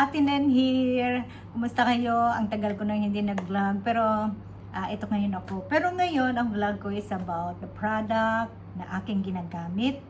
Ate Nen here. Kumusta kayo? Ang tagal ko nang hindi nag-vlog. Pero, ito ngayon ako. Pero ngayon, ang vlog ko is about the product na aking ginagamit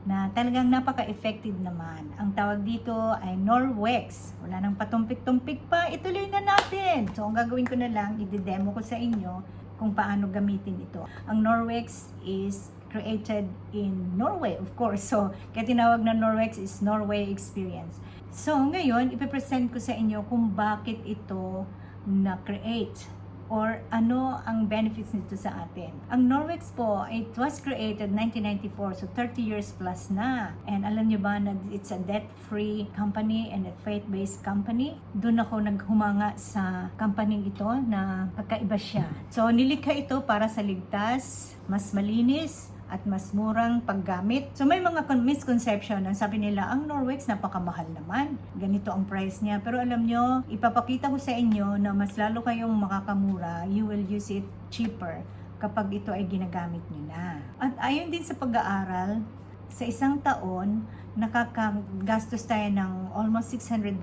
na talagang napaka-effective naman. Ang tawag dito ay Norwex. Wala nang patumpik-tumpik pa. Ituloy na natin. So, ang gagawin ko na lang, i-demo ko sa inyo kung paano gamitin ito. Ang Norwex is created in Norway, of course. So, kaya tinawag na Norwex is Norway Experience. So, ngayon, ipipresent ko sa inyo kung bakit ito na-create or ano ang benefits nito sa atin. Ang Norwex po, it was created 1994, so 30 years plus na. And alam nyo ba na it's a debt-free company and a faith-based company? Doon ako naghumanga sa company ito na kakaiba siya. So, nilikha ito para sa ligtas, mas malinis, at mas murang paggamit. So may mga misconception. Ang sabi nila, ang Norwex napakamahal naman. Ganito ang price niya. Pero alam nyo, ipapakita ko sa inyo na mas lalo kayong makakamura, you will use it cheaper kapag ito ay ginagamit nyo na. At ayon din sa pag-aaral, sa isang taon, nakakagastos tayo ng almost $600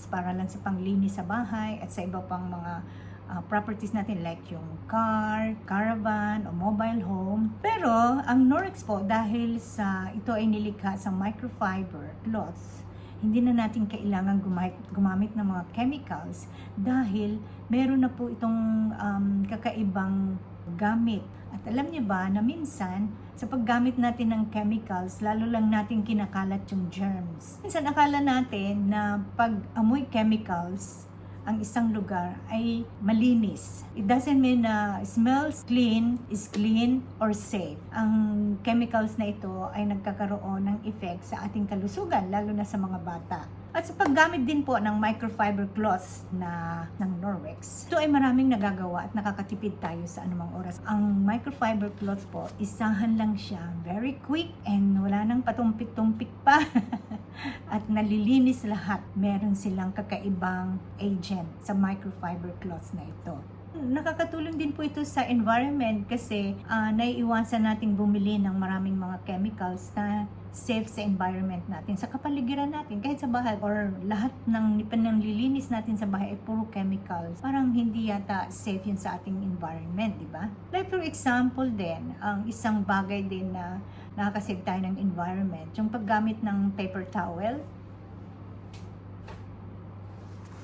para lang sa panglinis sa bahay at sa iba pang mga properties natin like yung car, caravan, o mobile home. Pero ang Norwex po, dahil sa ito ay nilikha sa microfiber cloths, hindi na natin kailangan gumamit ng mga chemicals dahil meron na po itong kakaibang gamit. At alam niyo ba na minsan sa paggamit natin ng chemicals, lalo lang natin kinakalat yung germs. Minsan akala natin na pag amoy chemicals, ang isang lugar ay malinis. It doesn't mean na smells clean is clean or safe. Ang chemicals na ito ay nagkakaroon ng effect sa ating kalusugan, lalo na sa mga bata. At sa paggamit din po ng microfiber cloths ng Norwex, ito ay maraming nagagawa at nakakatipid tayo sa anumang oras. Ang microfiber cloths po, isahan lang siya. Very quick and wala nang patumpik-tumpik pa. At nalilinis lahat. Meron silang kakaibang agent sa microfiber cloths na ito. Nakakatulong din po ito sa environment kasi naiiwasan nating bumili ng maraming mga chemicals na safe sa environment natin, sa kapaligiran natin, kahit sa bahay or lahat ng pananglilinis natin sa bahay ay puro chemicals. Parang hindi yata safe yun sa ating environment, di ba? Like for example din, ang isang bagay din na nakakasave tayo ng environment, yung paggamit ng paper towel.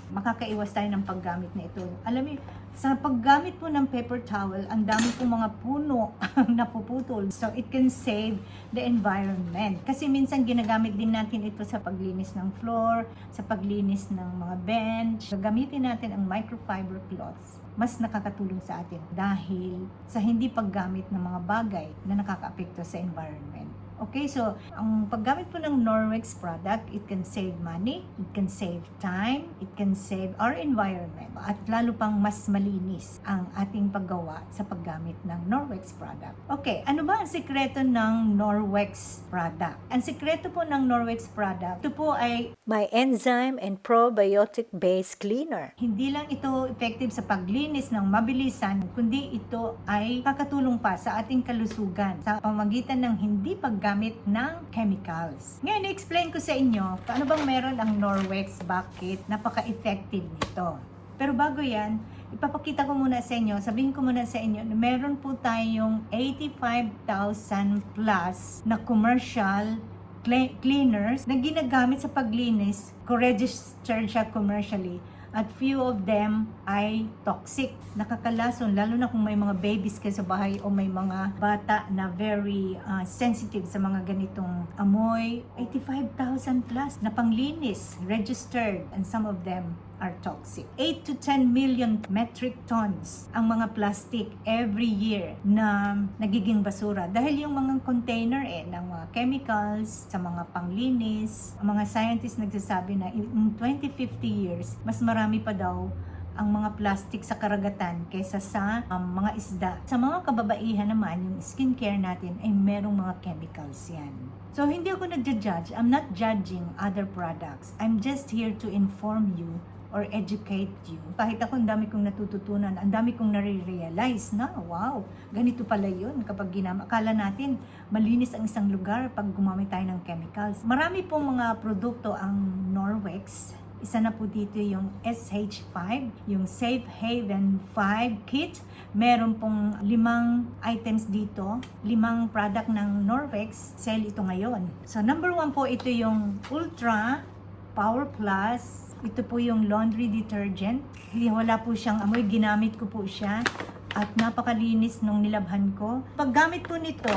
Makakaiwas tayo ng paggamit na ito. Alam mo, sa paggamit po ng paper towel, ang dami pong mga puno ang napuputol. So, it can save the environment. Kasi minsan ginagamit din natin ito sa paglinis ng floor, sa paglinis ng mga bench. So, gamitin natin ang microfiber cloths. Mas nakakatulong sa atin dahil sa hindi paggamit ng mga bagay na nakakaapekto sa environment. Okay, so ang paggamit po ng Norwex product, it can save money, it can save time, it can save our environment, at lalo pang mas malinis ang ating paggawa sa paggamit ng Norwex product. Okay, ano ba ang sikreto ng Norwex product? Ang sikreto po ng Norwex product, ito po ay My enzyme and probiotic base cleaner. hindi lang ito effective sa paglinis ng mabilisan, kundi ito ay kakatulong pa sa ating kalusugan sa pamamagitan ng hindi paggamit ng chemicals. Ngayon, i-explain ko sa inyo paano bang meron ang Norwex, bakit napaka-effective nito. Pero bago yan, ipapakita ko muna sa inyo, sabihin ko muna sa inyo na meron po tayong 85,000 plus na commercial cleaners na ginagamit sa paglinis, registered siya commercially, at few of them ay toxic, nakakalason, lalo na kung may mga babies kayo sa bahay o may mga bata na very sensitive sa mga ganitong amoy. 85,000 plus na panglinis, registered, and some of them are toxic. 8 to 10 million metric tons ang mga plastic every year na nagiging basura. Dahil yung mga container ng mga chemicals, sa mga panglinis, ang mga scientists nagsasabi na in 20-50 years, mas marami pa daw ang mga plastic sa karagatan kaysa sa mga isda. Sa mga kababaihan naman, yung skincare natin ay merong mga chemicals yan. So, hindi ako nagja-judge. I'm not judging other products. I'm just here to inform you or educate you. Kahit ako, ang dami kong natututunan, ang dami kong nare-realize na, wow, ganito pala yun kapag akala natin malinis ang isang lugar pag gumamit tayo ng chemicals. Marami pong mga produkto ang Norwex. Isa na po dito yung SH5, yung Safe Haven 5 kit. Meron pong 5 items dito, 5 product ng Norwex. Sale ito ngayon. So number 1 po ito yung Ultra Power Plus. Ito po yung laundry detergent. Wala po siyang amoy, ginamit ko po siya. At napakalinis nung nilabhan ko. Paggamit po nito,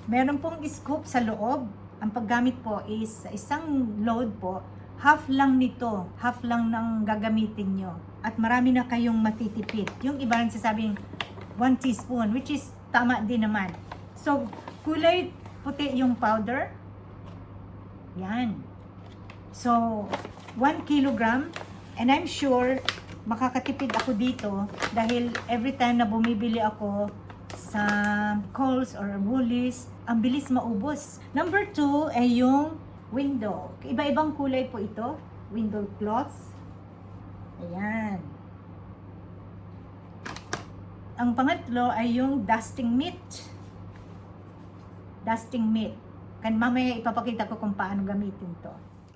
meron pong scoop sa loob. Ang paggamit po is isang load po, half lang nito, half lang ng gagamitin nyo. At marami na kayong matitipid. Yung iba rin sasabing 1 teaspoon, which is tama din naman. So, kulay puti yung powder. Yan. So, 1 kilogram. And I'm sure, makakatipid ako dito dahil every time na bumibili ako sa Kohl's or Woolies, ang bilis maubos. Number 2 ay yung window. Iba-ibang kulay po ito. Window cloths. Ayan. Ang pangatlo ay yung dusting mitt. Dusting mitt. Mamaya ipapakita ko kung paano gamitin to.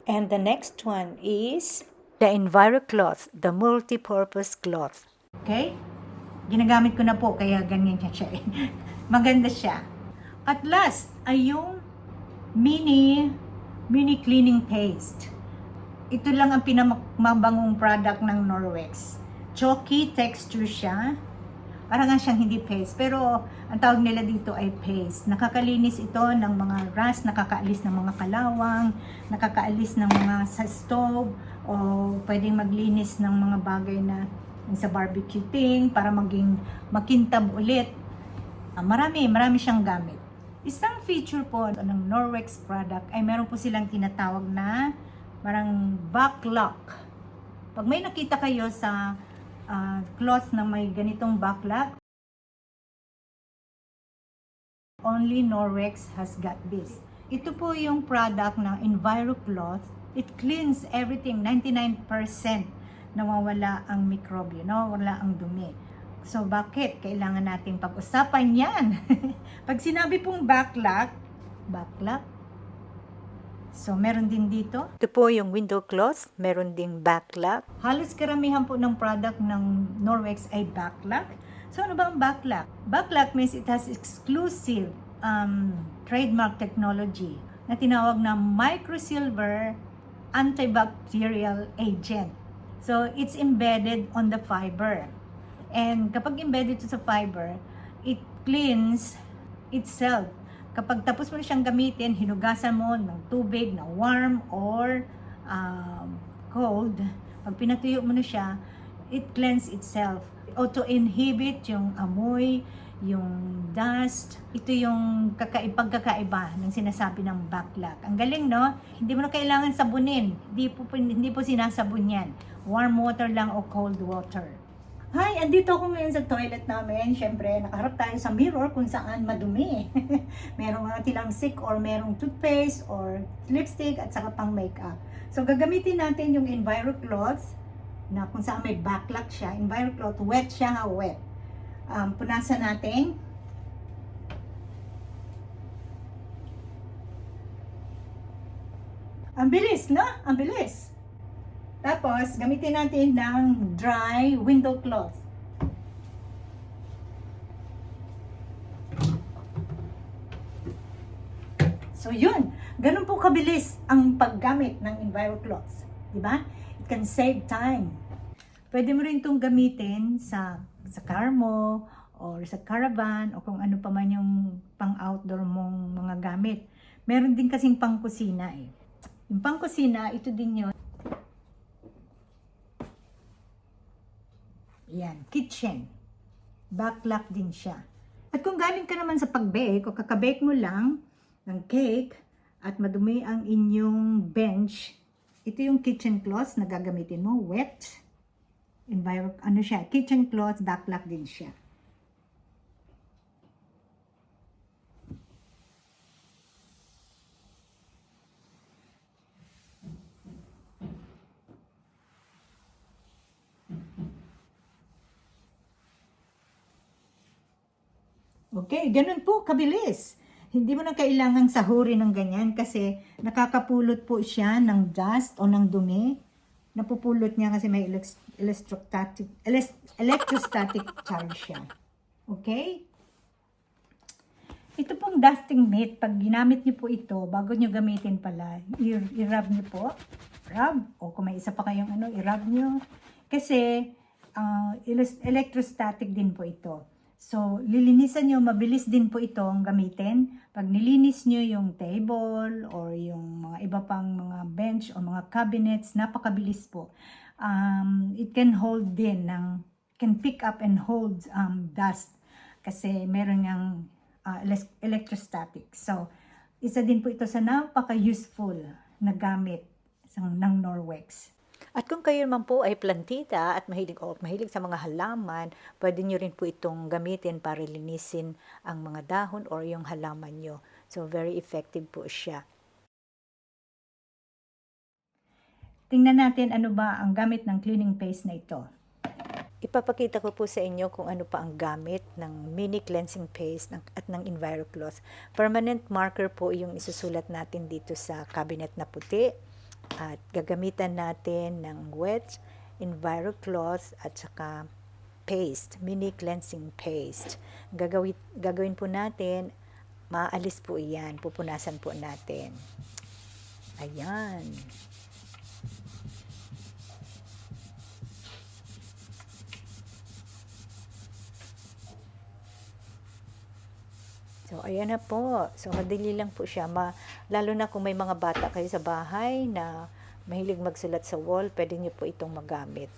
And the next one is the EnviroCloth, the multi-purpose cloth. Okay? Ginagamit ko na po, kaya ganyan siya. Maganda siya. At last, ay yung mini cleaning paste. Ito lang ang pinamabangong product ng Norwex. Chalky texture siya. Parang nga siyang hindi paste. Pero, ang tawag nila dito ay paste. Nakakalinis ito ng mga rust, nakakaalis ng mga kalawang, nakakaalis ng mga sa stove, o pwedeng maglinis ng mga bagay na sa barbecue thing para maging makintab ulit. Marami siyang gamit. Isang feature po ng Norwex product ay meron po silang tinatawag na parang back lock. Pag may nakita kayo sa cloth na may ganitong back lock, only Norwex has got this. Ito po yung product ng EnviroCloth. It cleans everything, 99% nawawala ang mikrobyo, nawawala ang dumi. So, bakit kailangan nating pag-usapan yan? Pag sinabi pong backlock, so meron din dito. Ito po yung window cloth, meron ding backlock. Halos karamihan po ng product ng Norwex ay backlock. So, ano ba ang backlock? Backlock means it has exclusive trademark technology na tinawag na microsilver antibacterial agent. So, it's embedded on the fiber. And kapag embedded sa fiber, it cleans itself. Kapag tapos mo na siyang gamitin, hinugasan mo ng tubig na warm or cold. Pag pinatuyo mo na siya, it cleans itself. Auto-inhibit yung amoy, yung dust. Ito yung pagkakaiba ng sinasabi ng backlock. Ang galing, no? Hindi mo na kailangan sabunin. Hindi po sinasabon yan. Warm water lang o cold water. Hi, andito ako ngayon sa toilet namin. Siyempre, nakaharap tayo sa mirror kung saan madumi. Merong mga tilangsik or merong toothpaste or lipstick at saka pang makeup. So, gagamitin natin yung EnviroCloth na kung saan may backlock siya. EnviroCloth, wet siya, wet. Punasan natin. Ang bilis, no? Ang bilis. Tapos, gamitin natin ng dry window cloth. So, yun. Ganun po kabilis ang paggamit ng EnviroCloth. Diba? It can save time. Pwede mo rin itong gamitin sa car mo, or sa caravan, o kung ano pa man yung pang-outdoor mong mga gamit. Meron din kasing pang-kusina eh. Yung pang-kusina, ito din yun. Yan, kitchen. Backlock din siya. At kung galing ka naman sa pag-bake, o kakabake mo lang ng cake, at madumi ang inyong bench, ito yung kitchen cloth na gagamitin mo, wet. Kitchen cloth, backlock din siya. Okay, ganun po, kabilis. Hindi mo na kailangang sahurin ng ganyan kasi nakakapulot po siya ng dust o ng dumi. napupulot niya kasi may electrostatic charge siya. Okay? Ito pong dusting mitt, pag ginamit niyo po ito, bago niyo gamitin pala, i-rub niyo po. Rub. O kung may isa pa kayong i-rub niyo. Kasi, electrostatic din po ito. So, lilinisan nyo, mabilis din po itong gamitin. Pag nilinis nyo yung table or yung mga iba pang mga bench o mga cabinets, napakabilis po. It can hold din, can pick up and hold dust kasi meron ng electrostatic. So, isa din po ito sa napaka-useful na gamit ng Norwex. At kung kayo naman po ay plantita at mahilig sa mga halaman, pwede nyo rin po itong gamitin para linisin ang mga dahon or yung halaman nyo. So, very effective po siya. Tingnan natin ano ba ang gamit ng cleaning paste na ito. Ipapakita ko po sa inyo kung ano pa ang gamit ng mini cleansing paste at ng EnviroCloth. Permanent marker po yung isusulat natin dito sa cabinet na puti. At gagamitan natin ng wet EnviroCloth at saka paste, mini cleansing paste. Gagawin po natin, maalis po iyan, pupunasan po natin. Ayan. So, ayan na po. So, madali lang po siya. Lalo na kung may mga bata kayo sa bahay na mahilig magsulat sa wall, pwede niyo po itong magamit.